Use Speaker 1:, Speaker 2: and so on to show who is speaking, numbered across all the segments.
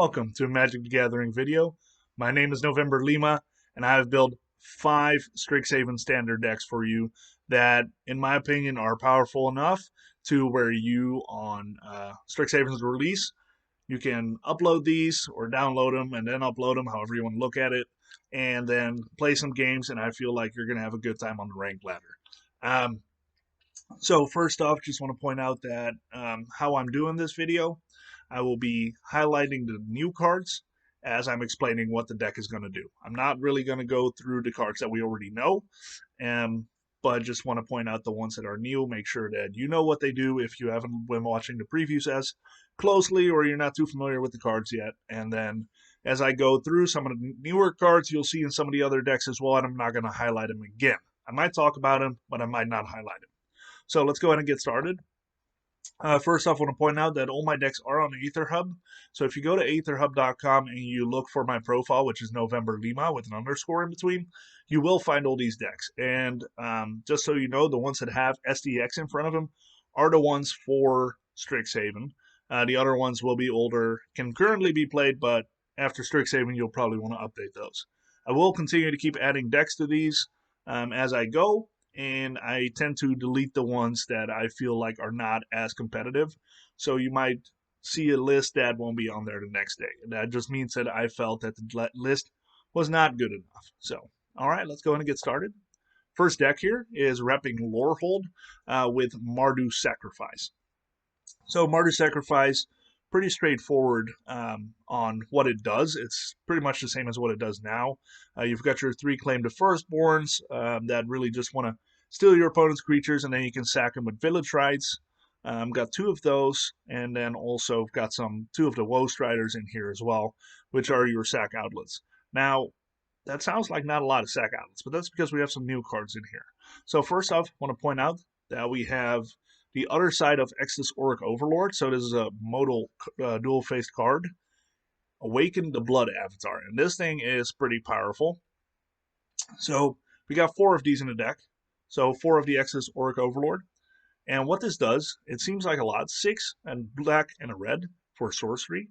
Speaker 1: Welcome to a Magic the Gathering video. My name is November Lima, and I have built 5 Strixhaven standard decks for you that, in my opinion, are powerful enough to where you, on Strixhaven's release, you can upload these or download them and then upload them, however you want to look at it, and then play some games, and I feel like you're going to have a good time on the ranked ladder. So first off, just want to point out that how I'm doing this video, I will be highlighting the new cards as I'm explaining what the deck is going to do. I'm not really going to go through the cards that we already know, but just want to point out the ones that are new, make sure that you know what they do if you haven't been watching the previews as closely or you're not too familiar with the cards yet. And then as I go through some of the newer cards, you'll see in some of the other decks as well, and I'm not going to highlight them again. I might talk about them, but I might not highlight them. So let's go ahead and get started. First off, I want to point out that all my decks are on AetherHub. So if you go to aetherhub.com and you look for my profile, which is November Lima with an underscore in between, you will find all these decks. And just so you know, the ones that have SDX in front of them are the ones for Strixhaven. The other ones will be older, can currently be played, but after Strixhaven, you'll probably want to update those. I will continue to keep adding decks to these as I go, and I tend to delete the ones that I feel like are not as competitive. So you might see a list that won't be on there the next day. And that just means that I felt that the list was not good enough. So, all right, let's go ahead and get started. First deck here is repping Lorehold with Mardu Sacrifice. So Mardu Sacrifice, pretty straightforward on what it does. It's pretty much the same as what it does now. You've got your 3 Claim to Firstborns that really just want to steal your opponent's creatures, and then you can sack them with Village Rites. Got 2 of those, and then also got 2 of the Woe Striders in here as well, which are your sack outlets. Now, that sounds like not a lot of sack outlets, but that's because we have some new cards in here. So first off, I want to point out that we have the other side of Exodus Org Overlord. So this is a modal dual-faced card. Awaken the Blood Avatar. And this thing is pretty powerful. So we got 4 of these in the deck. So 4 of the Exodus Org Overlord. And what this does, it seems like a lot. 6 and black and a red for sorcery.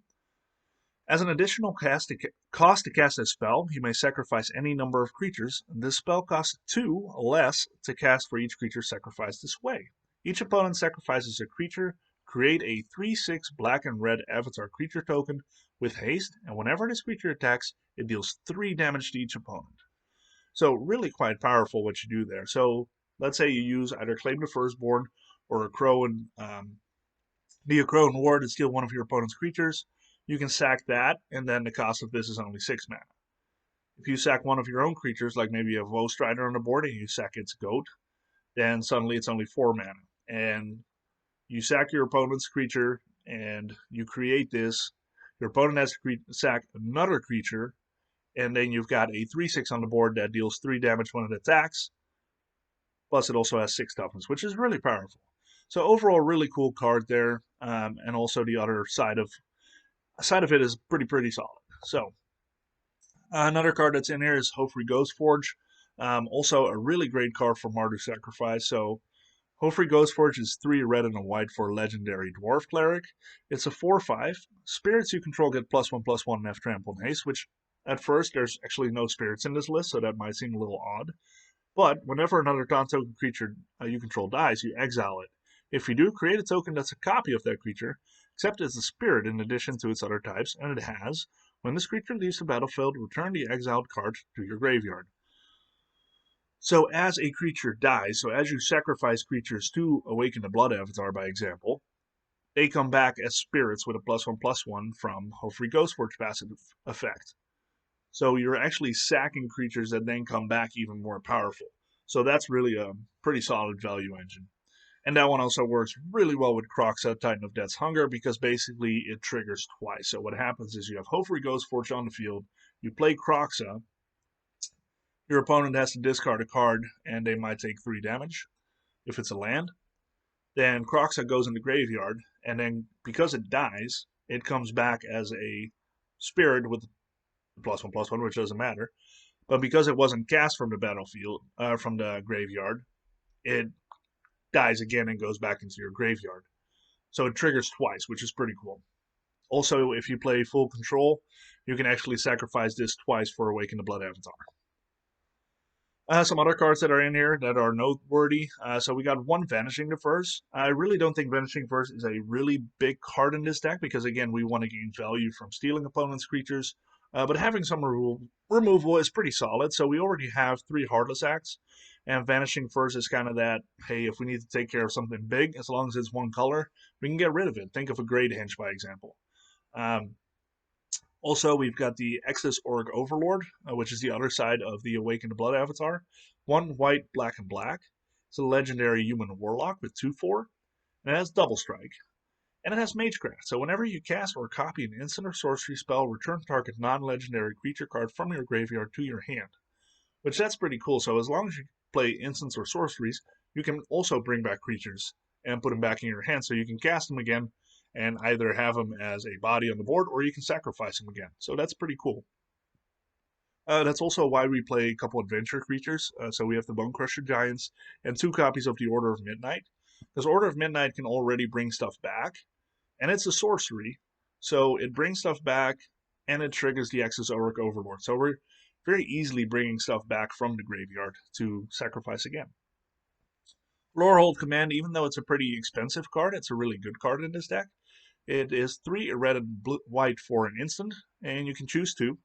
Speaker 1: As an additional cost to cast a spell, you may sacrifice any number of creatures. This spell costs 2 less to cast for each creature sacrificed this way. Each opponent sacrifices a creature, create a 3/6 black and red avatar creature token with haste, and whenever this creature attacks, it deals 3 damage to each opponent. So really quite powerful what you do there. So let's say you use either Claim the Firstborn or a Crow and be a Crow and Ward to steal one of your opponent's creatures. You can sack that, and then the cost of this is only 6 mana. If you sack one of your own creatures, like maybe a Woe Strider on the board and you sack its goat, then suddenly it's only 4 mana. And you sack your opponent's creature, and you create this. Your opponent has to sack another creature, and then you've got a 3/6 on the board that deals 3 damage when it attacks. Plus, it also has 6 toughness, which is really powerful. So overall, really cool card there, and also the other side of it is pretty solid. So another card that's in here is Hofri Ghostforge. Also a really great card for Mardu Sacrifice. So Hofri Ghostforge is 3 red and a white for Legendary Dwarf Cleric. It's a 4/5. Spirits you control get +1/+1 and have trample and haste, which at first there's actually no spirits in this list, so that might seem a little odd. But whenever another non-token creature you control dies, you exile it. If you do, create a token that's a copy of that creature, except it's a spirit in addition to its other types, and it has, when this creature leaves the battlefield, return the exiled card to your graveyard. So as a creature dies, so as you sacrifice creatures to awaken the Blood Avatar, by example, they come back as spirits with a +1/+1 from Hofri Ghostforge passive effect. So you're actually sacking creatures that then come back even more powerful. So that's really a pretty solid value engine. And that one also works really well with Kroxa, Titan of Death's Hunger, because basically it triggers twice. So what happens is you have Hofri Ghostforge on the field, you play Kroxa, your opponent has to discard a card, and they might take 3 damage if it's a land. Then Kroxa goes in the graveyard, and then because it dies, it comes back as a spirit with +1/+1, which doesn't matter. But because it wasn't cast from the battlefield, from the graveyard, it dies again and goes back into your graveyard. So it triggers twice, which is pretty cool. Also, if you play full control, you can actually sacrifice this twice for Awaken the Blood Avatar. Some other cards that are in here that are noteworthy. So we got one Vanishing the First. I really don't think Vanishing First is a really big card in this deck because, again, we want to gain value from stealing opponents' creatures. But having some removal is pretty solid. So we already have 3 Heartless Acts. And Vanishing First is kind of that, hey, if we need to take care of something big, as long as it's one color, we can get rid of it. Think of a Great Hinge, by example. Also, we've got the Exodus Org Overlord, which is the other side of the Awaken the Blood Avatar. 1 white, black, and black. It's a legendary human warlock with 2/4, and it has double strike. And it has Magecraft, so whenever you cast or copy an instant or sorcery spell, return target non-legendary creature card from your graveyard to your hand. Which that's pretty cool, so as long as you play instants or sorceries, you can also bring back creatures and put them back in your hand so you can cast them again and either have them as a body on the board or you can sacrifice them again. So that's pretty cool. That's also why we play a couple adventure creatures. So we have the Bone Crusher Giants and 2 copies of the Order of Midnight. Because Order of Midnight can already bring stuff back, and it's a sorcery, so it brings stuff back and it triggers the Exodus Org Overlord. So we're very easily bringing stuff back from the graveyard to sacrifice again. Lorehold Command, even though it's a pretty expensive card, it's a really good card in this deck. It is 3 red and white for an instant, and you can choose 2.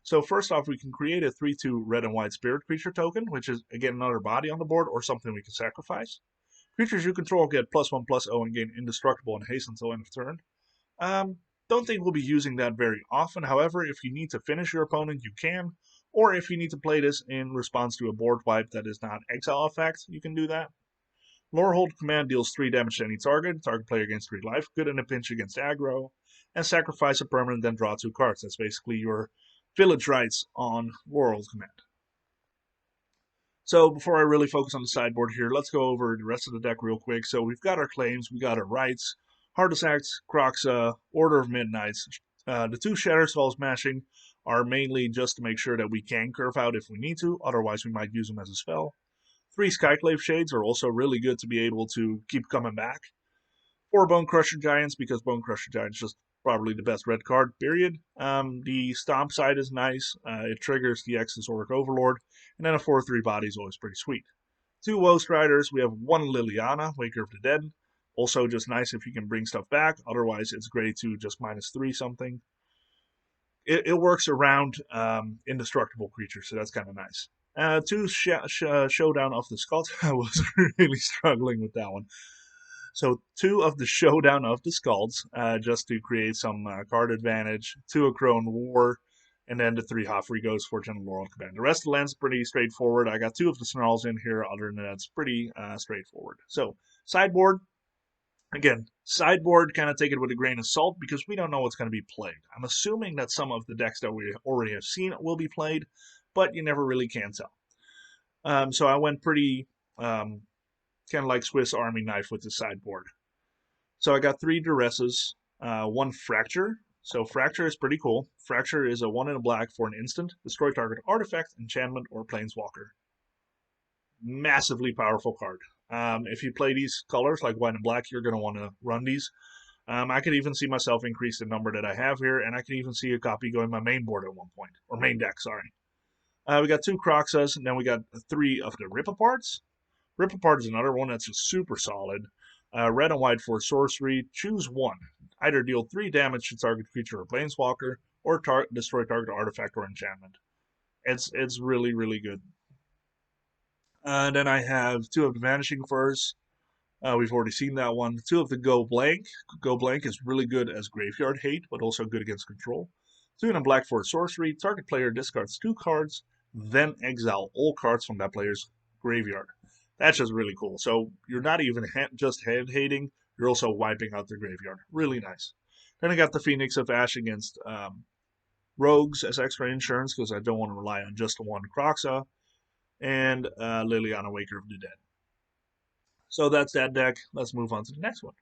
Speaker 1: So first off, we can create a 3/2 red and white spirit creature token, which is, again, another body on the board or something we can sacrifice. Creatures you control get +1/+0 and gain indestructible and haste until end of turn. Don't think we'll be using that very often. However, if you need to finish your opponent, you can. Or if you need to play this in response to a board wipe that is not exile effect, you can do that. Lorehold Command deals 3 damage to any target. Target player gains 3 life. Good in a pinch against aggro. And sacrifice a permanent, then draw 2 cards. That's basically your Village Rites on Lorehold Command. So before I really focus on the sideboard here, let's go over the rest of the deck real quick. So we've got our claims, we got our rights, Heartless Acts, Kroxa, Order of Midnights. The 2 Shatter Spell Smashing are mainly just to make sure that we can curve out if we need to, otherwise we might use them as a spell. 3 Skyclave Shades are also really good to be able to keep coming back. 4 Bone Crusher Giants, because Bone Crusher Giants is just probably the best red card, period. The Stomp side is nice. It triggers the Exodus Org Overlord. And then a 4/3 body is always pretty sweet. 2 Woe Riders. We have 1 Liliana, Waker of the Dead. Also just nice if you can bring stuff back. Otherwise, it's great to just -3 something. It works around indestructible creatures, so that's kind of nice. 2 Showdown of the Skulls. I was really struggling with that one. So 2 of the Showdown of the Skulls, just to create some card advantage. 2 of Crone War, and then the 3 Hofrigos for General Lorehold Command. The rest of the land's pretty straightforward. I got 2 of the Snarls in here. Other than that, it's pretty straightforward. So sideboard. Again, sideboard, kind of take it with a grain of salt because we don't know what's going to be played. I'm assuming that some of the decks that we already have seen will be played, but you never really can tell. So I went pretty kind of like Swiss Army knife with the sideboard. So I got 3 Duresses, 1 Fracture. So Fracture is pretty cool. Fracture is a 1 and a black for an instant. Destroy target artifact, enchantment, or planeswalker. Massively powerful card. If you play these colors, like white and black, you're going to want to run these. I could even see myself increase the number that I have here, and I could even see a copy going my main board at one point. Or main deck, sorry. We got 2 Kroxas, and then we got 3 of the Rip-Aparts. Rip-Apart is another one that's just super solid. Red and white for sorcery. Choose 1. Either deal 3 damage to target creature or planeswalker, or destroy target artifact or enchantment. It's really, really good. Then I have 2 of the Vanishing Furs. We've already seen that one. 2 of the Go Blank. Go Blank is really good as graveyard hate, but also good against control. 2 in a black for sorcery. Target player discards 2 cards, then exile all cards from that player's graveyard. That's just really cool. So you're not even just hand hating, you're also wiping out their graveyard. Really nice. Then I got the Phoenix of Ash against Rogues as extra insurance because I don't want to rely on just the 1 Kroxa. And Liliana, Waker of the Dead. So that's that deck. Let's move on to the next one.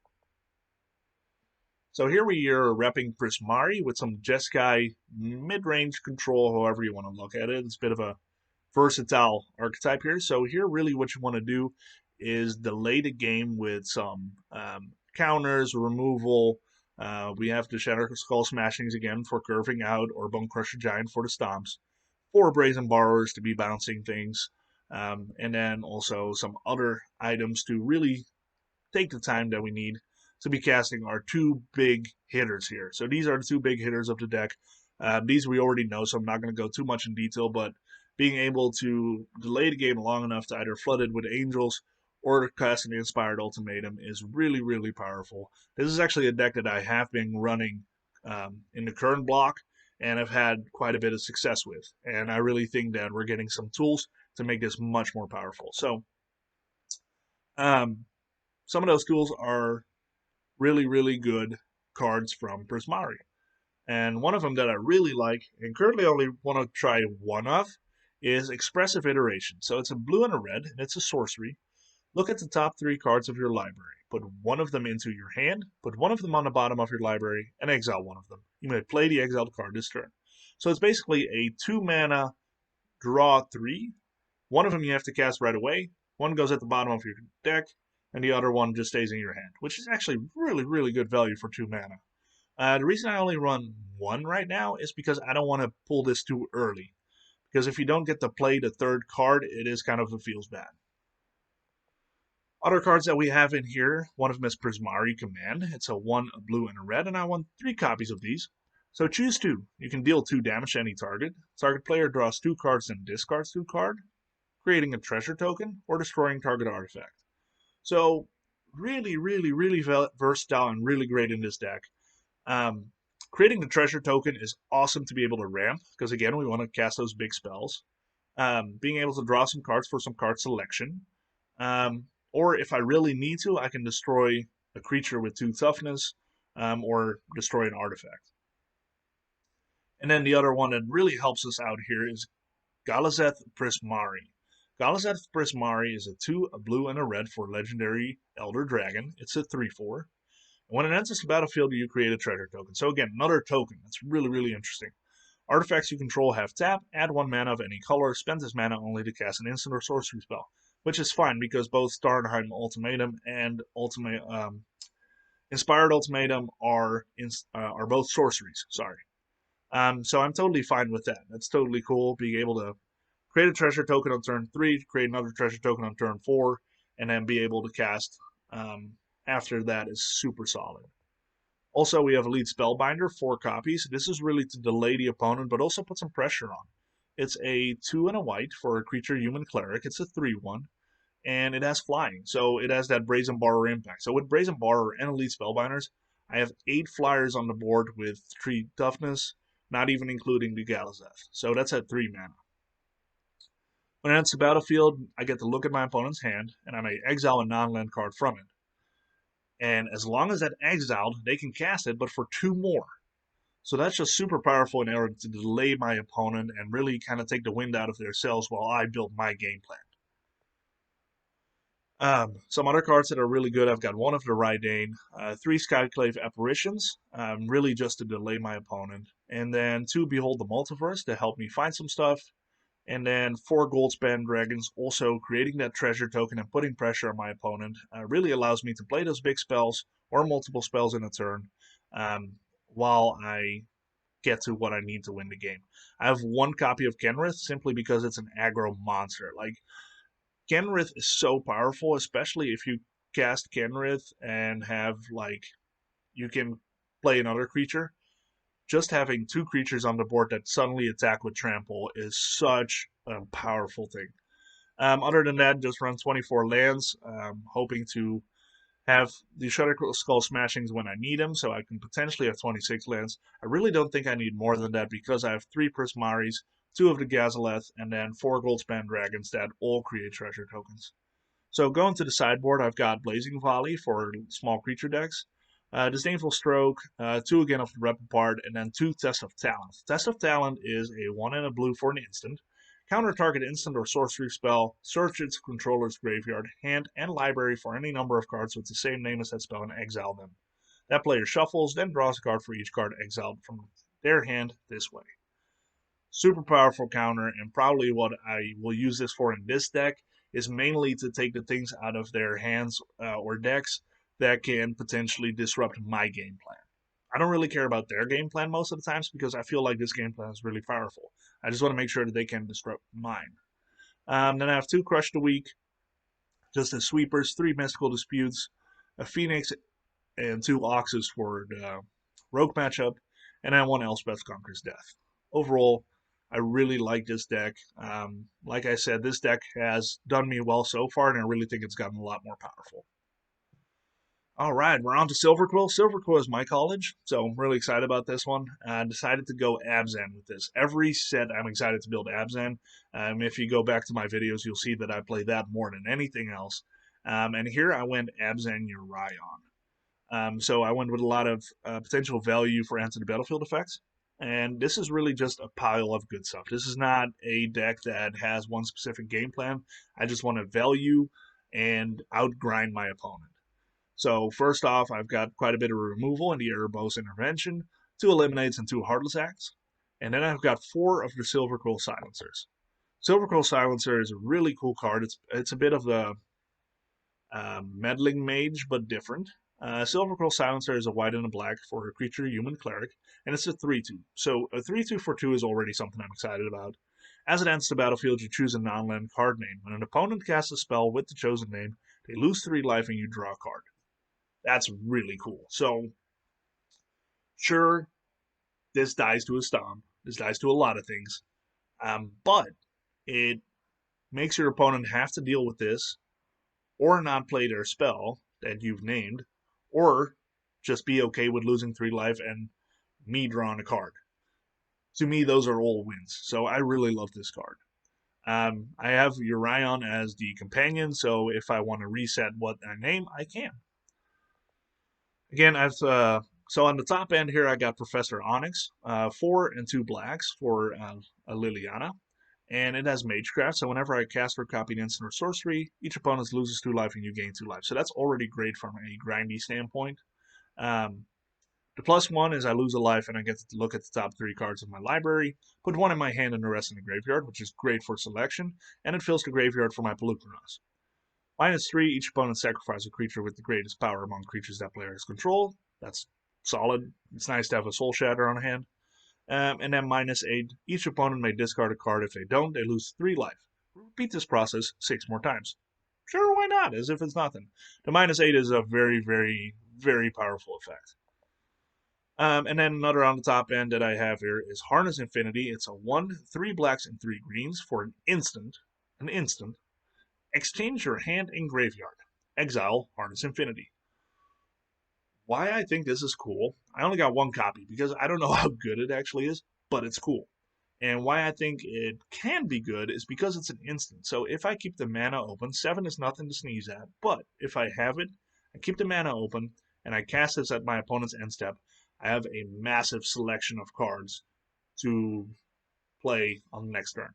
Speaker 1: So here we are repping Prismari with some Jeskai mid-range control, however you want to look at it. It's a bit of a versatile archetype here. So here really what you want to do is delay the game with some counters, removal, We have the Shatter Skull Smashings again for curving out, or Bone Crusher Giant for the stomps. 4 Brazen Borrowers to be bouncing things, and then also some other items to really take the time that we need to be casting our 2 big hitters here. So these are the 2 big hitters of the deck. These we already know, so I'm not going to go too much in detail, but being able to delay the game long enough to either flood it with angels or cast an Inspired Ultimatum is really, really powerful. This is actually a deck that I have been running in the current block and have had quite a bit of success with. And I really think that we're getting some tools to make this much more powerful. So, some of those tools are really, really good cards from Prismari. And one of them that I really like, and currently only want to try one of, is Expressive Iteration. So it's a blue and a red, and it's a sorcery. Look at the top 3 cards of your library. Put one of them into your hand, put one of them on the bottom of your library, and exile one of them. You may play the exiled card this turn. So it's basically a 2 mana draw 3. One of them you have to cast right away, one goes at the bottom of your deck, and the other one just stays in your hand, which is actually really, really good value for 2 mana. The reason I only run 1 right now is because I don't want to pull this too early. Because if you don't get to play the 3rd card, it is kind of feels bad. Other cards that we have in here, one of them is Prismari Command. It's a 1, a blue, and a red, and I want 3 copies of these. So choose 2. You can deal 2 damage to any target. Target player draws 2 cards and discards 2 cards, creating a treasure token, or destroying target artifact. So really, really, really versatile and really great in this deck. Creating the treasure token is awesome to be able to ramp, because again, we want to cast those big spells. Being able to draw some cards for some card selection. Or if I really need to, I can destroy a creature with 2 toughness, or destroy an artifact. And then the other one that really helps us out here is Galazette Prismari. Galazette Prismari is a 2, a blue, and a red for Legendary Elder Dragon. It's a 3/4. When it enters the battlefield, you create a treasure token. So again, another token. That's really, really interesting. Artifacts you control have tap, add 1 mana of any color, spend this mana only to cast an instant or sorcery spell. Which is fine because both Starnheim Ultimatum and Inspired Ultimatum are both sorceries. Sorry. So I'm totally fine with that. That's totally cool, being able to create a treasure token on turn 3, create another treasure token on turn 4, and then be able to cast after that is super solid. Also, we have Elite Spellbinder, 4 copies. This is really to delay the opponent, but also put some pressure on. It's a 2 and a white for a creature human cleric. It's a 3/1, and it has flying, so it has that Brazen Borrower impact. So with Brazen Borrower and Elite Spellbinders, I have 8 flyers on the board with 3 toughness, not even including the Galazeth. So that's at 3 mana. When it enters the battlefield, I get to look at my opponent's hand, and I may exile a non-land card from it. And as long as that's exiled, they can cast it, but for 2 more. So that's just super powerful in order to delay my opponent and really kind of take the wind out of their sails while I build my game plan. Some other cards that are really good, I've got 1 of the Rydane, 3 Skyclave Apparitions, really just to delay my opponent, and then 2 Behold the Multiverse to help me find some stuff, and then 4 Goldspan Dragons, also creating that treasure token and putting pressure on my opponent, really allows me to play those big spells or multiple spells in a turn while I get to what I need to win the game. I have 1 copy of Kenrith simply because it's an aggro monster. Like, Kenrith is so powerful, especially if you cast Kenrith and have, like, you can play another creature. Just having 2 creatures on the board that suddenly attack with trample is such a powerful thing. Other than that, just run 24 lands, hoping to have the Shatter Skull Smashings when I need them, so I can potentially have 26 lands. I really don't think I need more than that because I have 3 Prismaris, 2 of the Galazeth, and then 4 Goldspan Dragons that all create treasure tokens. So going to the sideboard, I've got Blazing Volley for small creature decks, Disdainful Stroke, 2 again of the Repapart, and then 2 Test of Talent. Test of Talent is a 1 and a blue for an instant. Counter target instant or sorcery spell, search its controller's graveyard, hand, and library for any number of cards with the same name as that spell and exile them. That player shuffles, then draws a card for each card exiled from their hand this way. Super powerful counter, and probably what I will use this for in this deck is mainly to take the things out of their hands or decks that can potentially disrupt my game plan. I don't really care about their game plan most of the times because I feel like this game plan is really powerful. I just want to make sure that they can disrupt mine. Then I have 2 Crush the Weak, just as sweepers, 3 Mystical Disputes, a Phoenix, and 2 Oxes for the Rogue matchup, and then 1 Elspeth Conquers Death. Overall, I really like this deck. Like I said, this deck has done me well so far, and I really think it's gotten a lot more powerful. All right, we're on to Silver Quill. Silver Quill is my college, so I'm really excited about this one. I decided to go Abzan with this. Every set, I'm excited to build Abzan. If you go back to my videos, you'll see that I play that more than anything else. And here I went Abzan Urion. So I went with a lot of potential value for Enter the Battlefield effects. And this is really just a pile of good stuff. This is not a deck that has one specific game plan. I just want to value and outgrind my opponent. So first off, I've got quite a bit of removal in the Erebos Intervention, 2 Eliminates and 2 Heartless Acts. And then I've got 4 of the Silver Quill Silencers. Silver Quill Silencer is a really cool card. It's a bit of the meddling mage, but different. Silver Quill Silencer is a white and a black for a creature human cleric, and it's a 3/2. So a 3/2 for 2 is already something I'm excited about. As it enters the battlefield, you choose a non-land card name. When an opponent casts a spell with the chosen name, they lose 3 life and you draw a card. That's really cool. So, sure, this dies to a stomp. This dies to a lot of things. But it makes your opponent have to deal with this, or not play their spell that you've named, or just be okay with losing 3 life and me drawing a card. To me, those are all wins. So I really love this card. I have Urion as the companion, so if I want to reset what I name, I can. Again, so on the top end here, I got Professor Onyx, 4 and 2 blacks for a Liliana, and it has Magecraft. So whenever I cast or copy an instant or sorcery, each opponent loses 2 life and you gain 2 life. So that's already great from a grindy standpoint. The +1 is I lose a life and I get to look at the top 3 cards of my library, put 1 in my hand and the rest in the graveyard, which is great for selection, and it fills the graveyard for my Pelucranos. -3, each opponent sacrifices a creature with the greatest power among creatures that players control. That's solid. It's nice to have a Soul Shatter on hand. And then -8, each opponent may discard a card. If they don't, they lose 3 life. Repeat this process 6 more times. Sure, why not? As if it's nothing. The -8 is a very, very, very powerful effect. And then another on the top end that I have here is Harness Infinity. It's a 1, 3 blacks and 3 greens for an instant. Exchange your hand and graveyard. Exile Harness Infinity. Why I think this is cool, I only got 1 copy because I don't know how good it actually is, but it's cool. And why I think it can be good is because it's an instant. So if I keep the mana open, 7 is nothing to sneeze at, but if I have it, I keep the mana open, and I cast this at my opponent's end step, I have a massive selection of cards to play on the next turn.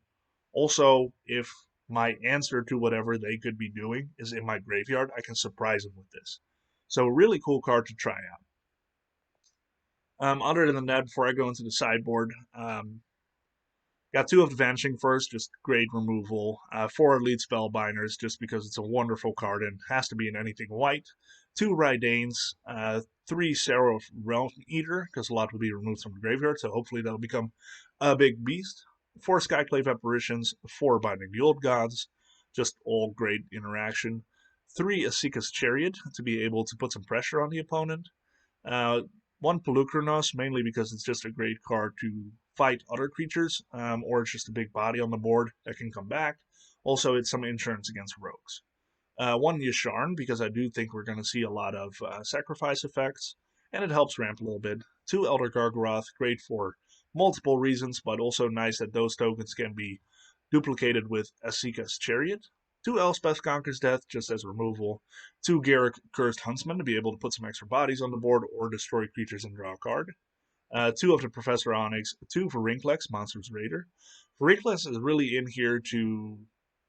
Speaker 1: Also, if my answer to whatever they could be doing is in my graveyard, I can surprise them with this. So a really cool card to try out. Other than that, before I go into the sideboard, got 2 of the Vanishing first, just great removal. 4 Elite Spellbinders, just because it's a wonderful card and has to be in anything white. 2 Rydanes, 3 Seraph Realm Eater, because a lot will be removed from the graveyard, so hopefully that'll become a big beast. 4 Skyclave Apparitions, 4 Binding the Old Gods, just all great interaction. 3 Asika's Chariot, to be able to put some pressure on the opponent. 1 Pelucranos, mainly because it's just a great card to fight other creatures, or it's just a big body on the board that can come back. Also, it's some insurance against rogues. 1 Yasharn, because I do think we're going to see a lot of sacrifice effects, and it helps ramp a little bit. 2 Elder Gargaroth, great for multiple reasons, but also nice that those tokens can be duplicated with Asika's Chariot. 2 Elspeth Conquers Death, just as removal. 2 Garruk Cursed Huntsman, to be able to put some extra bodies on the board or destroy creatures and draw a card. 2 of the Professor Onyx, 2 for Rinklex, Monsters Raider. Rinklex is really in here to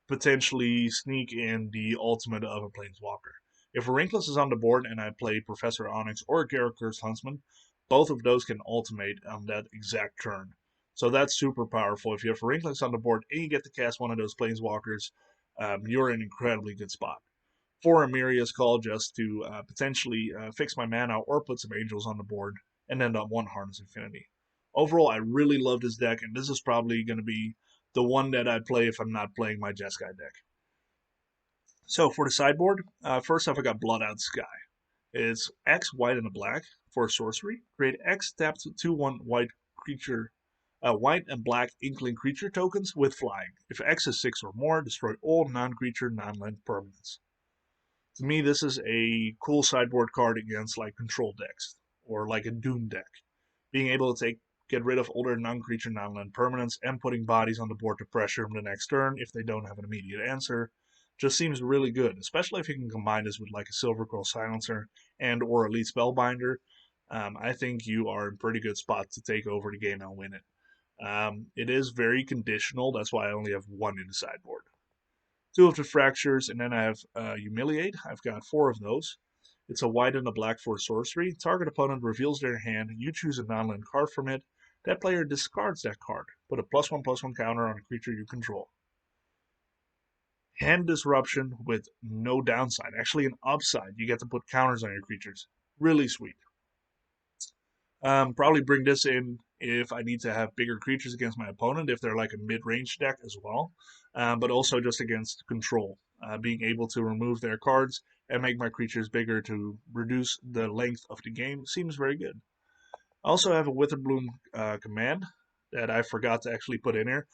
Speaker 1: potentially sneak in the ultimate of a Planeswalker. If Rinklex is on the board and I play Professor Onyx or Garruk Cursed Huntsman, both of those can ultimate on that exact turn. So that's super powerful. If you have Rinklex on the board and you get to cast one of those Planeswalkers, you're in an incredibly good spot. 4 Amiria's Call, just to potentially fix my mana or put some angels on the board, and then 1 Harness Infinity. Overall, I really love this deck, and this is probably going to be the one that I'd play if I'm not playing my Jeskai deck. So for the sideboard, first off I got Blood Out Sky. It's X white and a black for a sorcery. Create X tapped 2/1 white creature, white and black inkling creature tokens with flying. If X is 6 or more, destroy all non-creature, non-land permanents. To me, this is a cool sideboard card against like control decks or like a Doom deck. Being able to get rid of older non-creature, non-land permanents and putting bodies on the board to pressure them the next turn if they don't have an immediate answer just seems really good, especially if you can combine this with like a Silver Quill Silencer and or Elite Spellbinder. I think you are in a pretty good spot to take over the game and win it. It is very conditional, that's why I only have 1 in the sideboard. 2 of the Fractures, and then I have Humiliate. I've got 4 of those. It's a white and a black for sorcery. Target opponent reveals their hand. You choose a non-land card from it. That player discards that card. Put a +1/+1 counter on a creature you control. Hand Disruption with no downside. Actually, an upside. You get to put counters on your creatures. Really sweet. Probably bring this in if I need to have bigger creatures against my opponent, if they're like a mid-range deck as well. But also just against control. Being able to remove their cards and make my creatures bigger to reduce the length of the game seems very good. I also have a Witherbloom command that I forgot to actually put in here.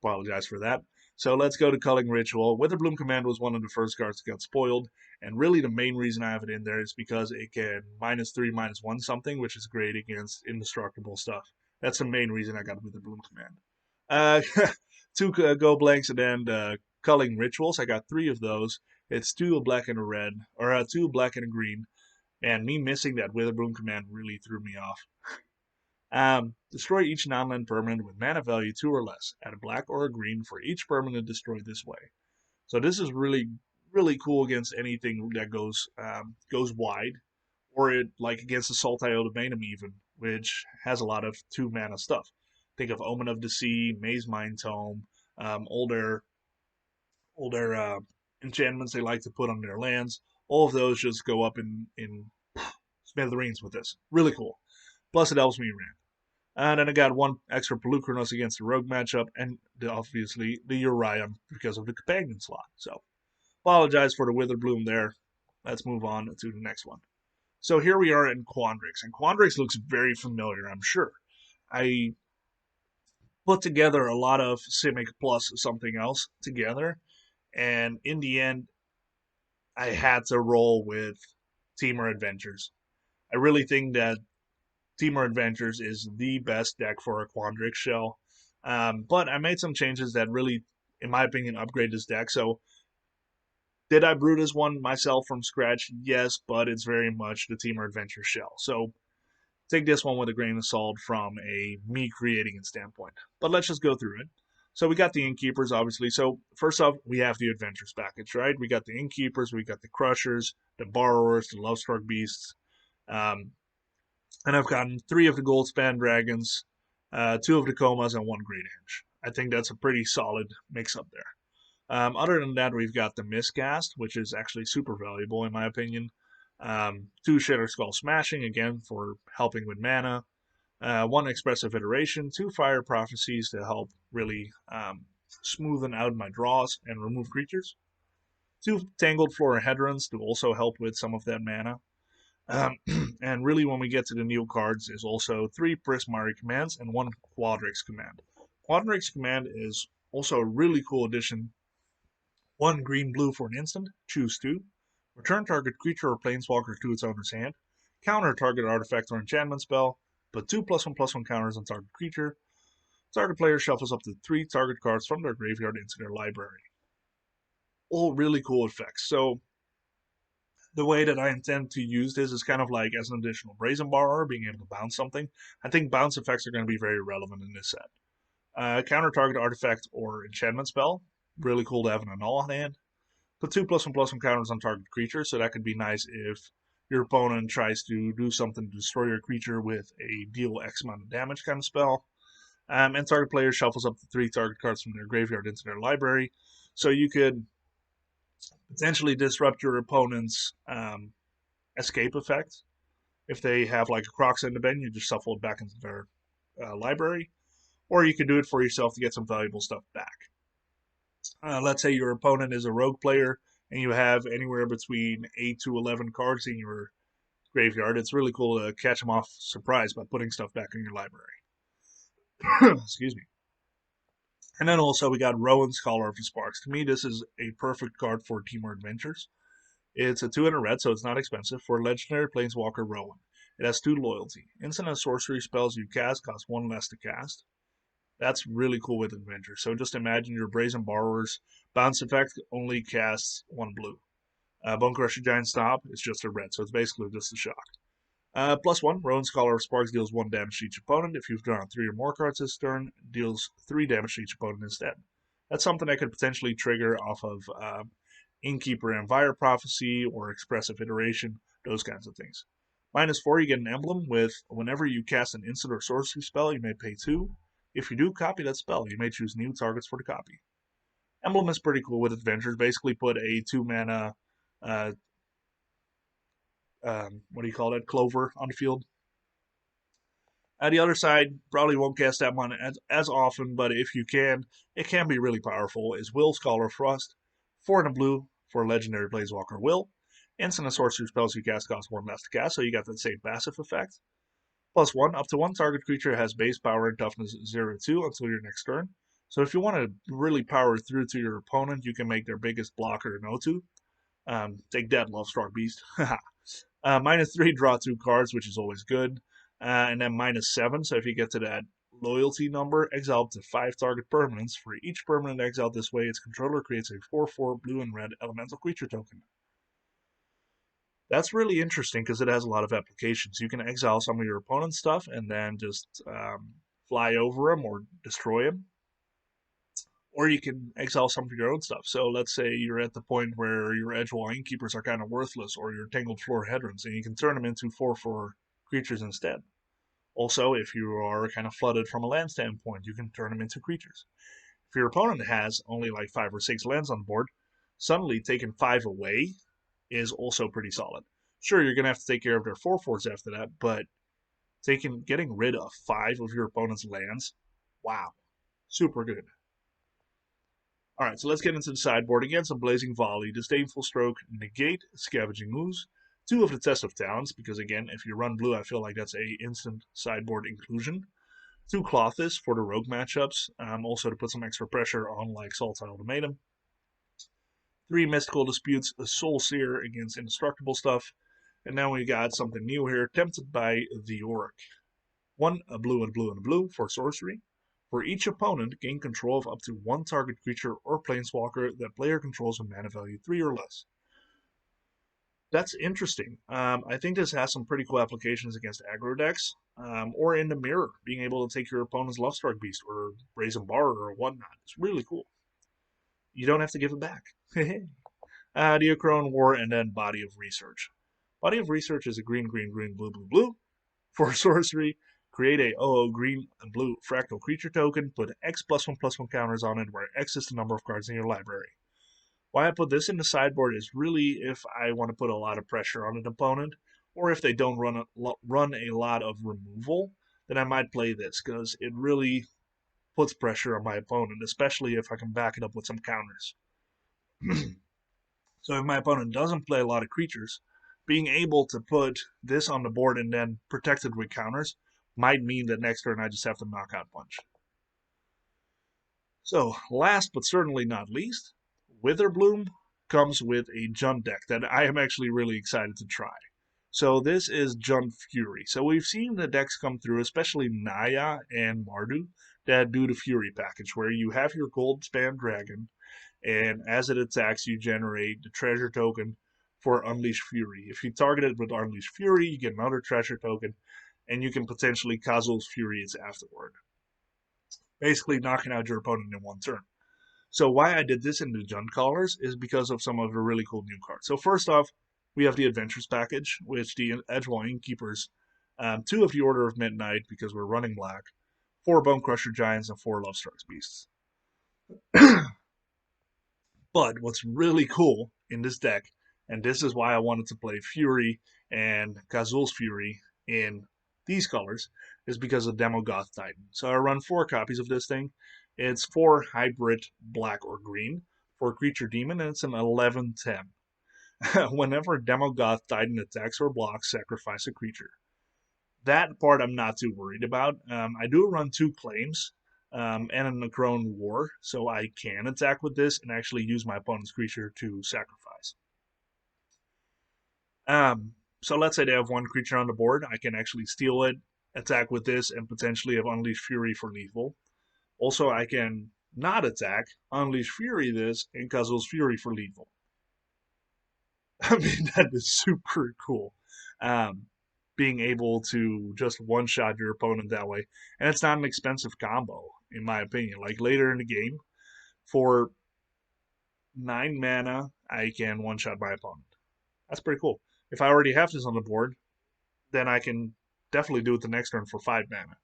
Speaker 1: Apologize for that. So let's go to Culling Ritual. Witherbloom command was one of the first cards that got spoiled, and really the main reason I have it in there is because it can -3/-1 something, which is great against indestructible stuff. That's the main reason I got Witherbloom command. 2 go blanks and then Culling Rituals. I got 3 of those. It's 2 a black and a red, or 2 black and a green. And me missing that Witherbloom command really threw me off. Destroy each non-land permanent with mana value 2 or less. Add a black or a green for each permanent destroyed this way. So this is really, really cool against anything that goes wide, or it like against the Sultai Ultimatum even, which has a lot of 2 mana stuff. Think of Omen of the Sea, Maze Mind Tome, older enchantments they like to put on their lands. All of those just go up in smithereens with this. Really cool. Plus it helps me ramp. And then I got 1 extra Pelucranos against the Rogue matchup, and obviously the Urion because of the companion slot. So, apologize for the Witherbloom there. Let's move on to the next one. So here we are in Quandrix, and Quandrix looks very familiar, I'm sure. I put together a lot of Simic plus something else together, and in the end, I had to roll with Temur Adventures. I really think that Temur Adventures is the best deck for a Quandrix shell. But I made some changes that really, in my opinion, upgrade this deck. So, did I brew this one myself from scratch? Yes, but it's very much the Temur Adventure shell. So, take this one with a grain of salt from a me creating it standpoint. But let's just go through it. So we got the Innkeepers, obviously. So first off, we have the Adventures package, right? We got the Innkeepers, we got the Crushers, the Borrowers, the Lovestruck Beasts. And I've gotten 3 of the Goldspan Dragons, 2 of the Comas, and 1 Great Henge. I think that's a pretty solid mix-up there. Other than that, we've got the Miscast, which is actually super valuable in my opinion. 2 Shatter Skull Smashing, again, for helping with mana. 1 Expressive Iteration, 2 Fire Prophecies to help really smoothen out my draws and remove creatures. 2 Tangled Florahedrons to also help with some of that mana. And really, when we get to the new cards, is also 3 Prismari commands and 1 Quandrix command. Quandrix command is also a really cool addition. 1 green-blue for an instant, choose 2. Return target creature or planeswalker to its owner's hand. Counter target artifact or enchantment spell. Put 2 +1/+1 counters on target creature. Target player shuffles up to 3 target cards from their graveyard into their library. All really cool effects. So, the way that I intend to use this is kind of like as an additional Brazen Borrower, being able to bounce something. I think bounce effects are going to be very relevant in this set. Counter target artifact or enchantment spell. Really cool to have in a null hand. Put 2 +1/+1 counters on target creature, so that could be nice if your opponent tries to do something to destroy your creature with a deal X amount of damage kind of spell. And target player shuffles up to 3 target cards from their graveyard into their library. So you could potentially disrupt your opponent's escape effect. If they have like a Crocs in the bin, you just shuffle it back into their library. Or you can do it for yourself to get some valuable stuff back. Let's say your opponent is a rogue player and you have anywhere between 8 to 11 cards in your graveyard. It's really cool to catch them off surprise by putting stuff back in your library. Excuse me. And then also we got Rowan, Scholar of the Sparks. To me, this is a perfect card for Team or Adventures. It's a 2 and a red, so it's not expensive. For Legendary Planeswalker Rowan. It has 2 loyalty. Instant and sorcery spells you cast cost 1 less to cast. That's really cool with Adventure. So just imagine your Brazen Borrower's bounce effect only casts 1 blue. Bone Crusher Giant Stomp is just a red, so it's basically just a shock. +1, Rowan Scholar of Sparks deals 1 damage to each opponent. If you've drawn 3 or more cards this turn, deals 3 damage to each opponent instead. That's something that could potentially trigger off of Innkeeper and Vire Prophecy or Expressive Iteration, those kinds of things. -4, you get an emblem with whenever you cast an instant or sorcery spell, you may pay 2. If you do copy that spell, you may choose new targets for the copy. Emblem is pretty cool with Adventures. Basically put a 2-mana, Clover on the field. The other side, probably won't cast that one as often, but if you can, it can be really powerful, is Will, Scholar of Frost. 4 and a blue for Legendary Planeswalker Will. Instant and sorcery spells you cast cost 1 less to cast, so you got that same passive effect. +1, up to 1 target creature has base power and toughness 0-2 until your next turn. So if you want to really power through to your opponent, you can make their biggest blocker an 0-2. Take that, Lovestruck Beast. -3, draw 2 cards, which is always good. And then -7, so if you get to that loyalty number, exile up to 5 target permanents. For each permanent exiled this way, its controller creates a 4/4 blue and red elemental creature token. That's really interesting because it has a lot of applications. You can exile some of your opponent's stuff and then just fly over them or destroy them. Or you can exile some of your own stuff. So let's say you're at the point where your Edgewall Innkeepers are kind of worthless, or your Tangled Floor Hedrons, and you can turn them into 4/4 creatures instead. Also, if you are kind of flooded from a land standpoint, you can turn them into creatures. If your opponent has only like 5 or 6 lands on board, suddenly taking 5 away is also pretty solid. Sure, you're going to have to take care of their 4/4s after that, but getting rid of 5 of your opponent's lands, wow, super good. Alright, so let's get into the sideboard. Again, some Blazing Volley, Disdainful Stroke, Negate, Scavenging Ooze, 2 of the Test of Talents, because again, if you run blue, I feel like that's a instant sideboard inclusion. 2 Clothis for the rogue matchups, also to put some extra pressure on like Sultai Ultimatum. 3 Mystical Disputes, a Soul Seer against indestructible stuff. And now we got something new here, Tempted by the Orc. 1, a blue and a blue and a blue for sorcery. For each opponent, gain control of up to 1 target creature or planeswalker that player controls a mana value 3 or less. That's interesting. I think this has some pretty cool applications against aggro decks, or in the mirror, being able to take your opponent's Lovestruck Beast or Brazen Borrower or whatnot. It's really cool. You don't have to give it back. Diachrone War, and then Body of Research. Body of Research is a green, green, green, blue, blue, blue. For sorcery, create a 0/0 green and blue fractal creature token, put X +1/+1 counters on it, where X is the number of cards in your library. Why I put this in the sideboard is really if I want to put a lot of pressure on an opponent, or if they don't run a lot of removal, then I might play this, because it really puts pressure on my opponent, especially if I can back it up with some counters. So if my opponent doesn't play a lot of creatures, being able to put this on the board and then protect it with counters might mean that next turn I just have to knockout punch. So last but certainly not least, Witherbloom comes with a Jund deck that I am actually really excited to try. So this is Jund Fury. So we've seen the decks come through, especially Naya and Mardu, that do the Fury package, where you have your gold spam dragon, and as it attacks, you generate the treasure token for Unleash Fury. If you target it with Unleash Fury, you get another treasure token, and you can potentially Kazu's Furies afterward. Basically knocking out your opponent in 1 turn. So why I did this in the Jund colors is because of some of the really cool new cards. So first off, we have the Adventures package, which the Edgewall Innkeepers, 2 of the Order of Midnight, because we're running black, 4 Bone Crusher Giants, and 4 Lovestruck Beasts. But what's really cool in this deck, and this is why I wanted to play Fury and Kazul's Fury in these colors is because of Demogoth Titan. So I run 4 copies of this thing. It's 4 hybrid black or green for a creature demon, and it's an 11/10. Whenever Demogoth Titan attacks or blocks, sacrifice a creature. That part I'm not too worried about. I do run 2 claims and a Necrone War, so I can attack with this and actually use my opponent's creature to sacrifice. So let's say they have 1 creature on the board. I can actually steal it, attack with this, and potentially have Unleash Fury for lethal. Also, I can not attack, Unleash Fury this, and Kazul's Fury for lethal. I mean, that is super cool. Being able to just one-shot your opponent that way. And it's not an expensive combo, in my opinion. Like later in the game, for 9 mana, I can one-shot my opponent. That's pretty cool. If I already have this on the board, then I can definitely do it the next turn for 5 mana.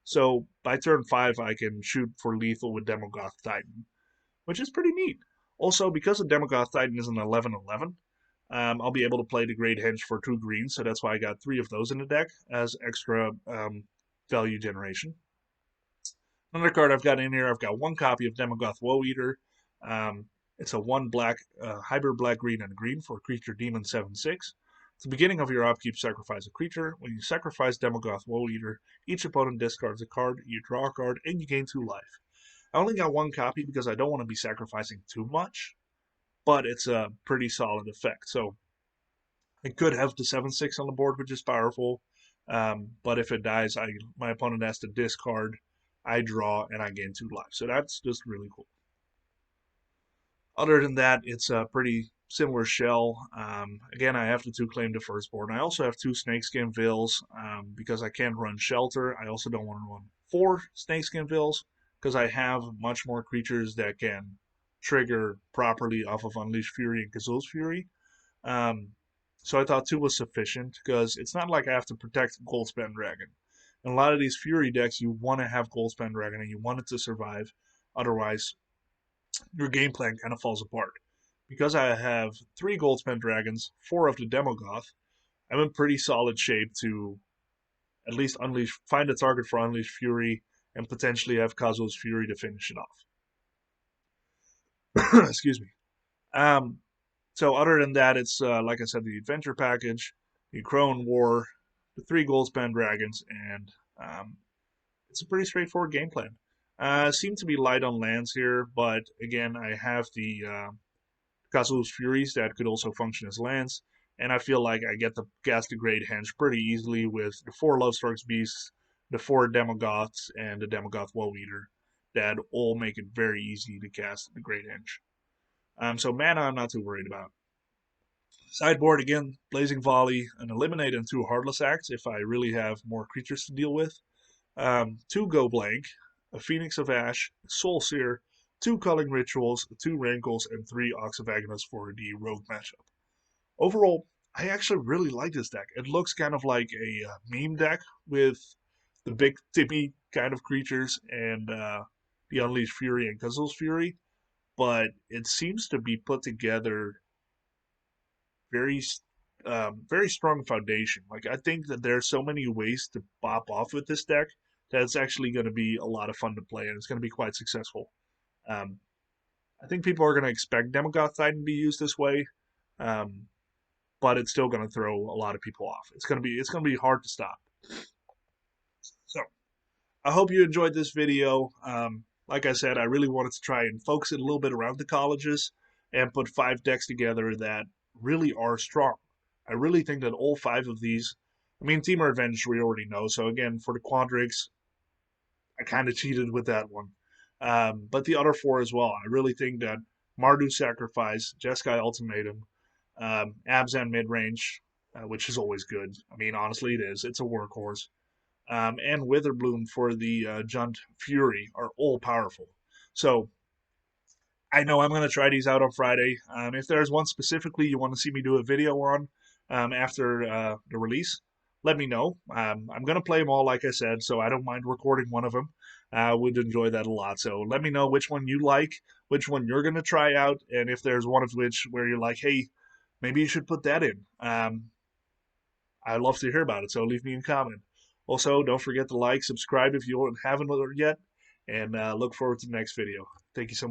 Speaker 1: So by turn 5, I can shoot for lethal with Demogoth Titan, which is pretty neat. Also, because the Demogoth Titan is an 11/11, I'll be able to play the Great Henge for 2 greens, so that's why I got 3 of those in the deck as extra value generation. Another card I've got in here, I've got 1 copy of Demogoth Woe Eater. It's a 1 black, hybrid black, green, and green for a creature demon 7/6. At the beginning of your upkeep, sacrifice a creature. When you sacrifice Demogoth Woe Eater, each opponent discards a card, you draw a card, and you gain 2 life. I only got 1 copy because I don't want to be sacrificing too much, but it's a pretty solid effect. So I could have the 7/6 on the board, which is powerful. But if it dies, my opponent has to discard, I draw, and I gain 2 life. So that's just really cool. Other than that, it's a pretty similar shell. Again, I have the 2 claim to firstborn. I also have 2 Snakeskin Veils because I can't run Shelter. I also don't want to run 4 Snakeskin Veils because I have much more creatures that can trigger properly off of Unleash Fury and Kazul's Fury. So I thought 2 was sufficient because it's not like I have to protect Goldspan Dragon. In a lot of these Fury decks, you want to have Goldspan Dragon and you want it to survive. Otherwise, your game plan kind of falls apart. Because I have 3 Goldspan Dragons, 4 of the Demogoth, I'm in pretty solid shape to at least find a target for Unleash Fury and potentially have Kazul's Fury to finish it off. Excuse me. So other than that, it's like I said, the adventure package, the Crone War, the 3 Goldspan Dragons, and it's a pretty straightforward game plan. Seem to be light on lands here, but again, I have the Kazul's Furies that could also function as lands, and I feel like I get to cast the Great Henge pretty easily with the 4 Lovestruck's Beasts, the 4 Demogoths, and the Demogoth Woe Eater that all make it very easy to cast the Great Henge. So mana I'm not too worried about. Sideboard again, Blazing Volley, an Eliminate, and 2 Heartless Acts if I really have more creatures to deal with. 2 Go Blank, a Phoenix of Ash, Soul Seer, 2 Culling Rituals, 2 Rankles, and 3 Ox of Agnes for the Rogue matchup. Overall, I actually really like this deck. It looks kind of like a meme deck with the big tippy kind of creatures and the Unleashed Fury and Kazul's Fury, but it seems to be put together very very strong foundation. Like I think that there's so many ways to pop off with this deck that it's actually going to be a lot of fun to play and it's going to be quite successful. I think people are going to expect Demogoth Titan to be used this way, but it's still going to throw a lot of people off. It's going to be hard to stop. So I hope you enjoyed this video. Like I said, I really wanted to try and focus it a little bit around the colleges and put 5 decks together that really are strong. I really think that all 5 of these, I mean, Team Revenge we already know, so again, for the Quandrix, I kind of cheated with that one. But the other 4 as well, I really think that Mardu Sacrifice, Jeskai Ultimatum, Abzan Midrange, which is always good. I mean, honestly, it is. It's a workhorse. And Witherbloom for the Junt Fury are all powerful. So I know I'm going to try these out on Friday. If there's one specifically you want to see me do a video on after the release, let me know. I'm going to play them all, like I said, so I don't mind recording one of them. I would enjoy that a lot. So let me know which one you like, which one you're going to try out, and if there's one of which where you're like, hey, maybe you should put that in. I'd love to hear about it, so leave me a comment. Also, don't forget to like, subscribe if you haven't yet, and look forward to the next video. Thank you so much.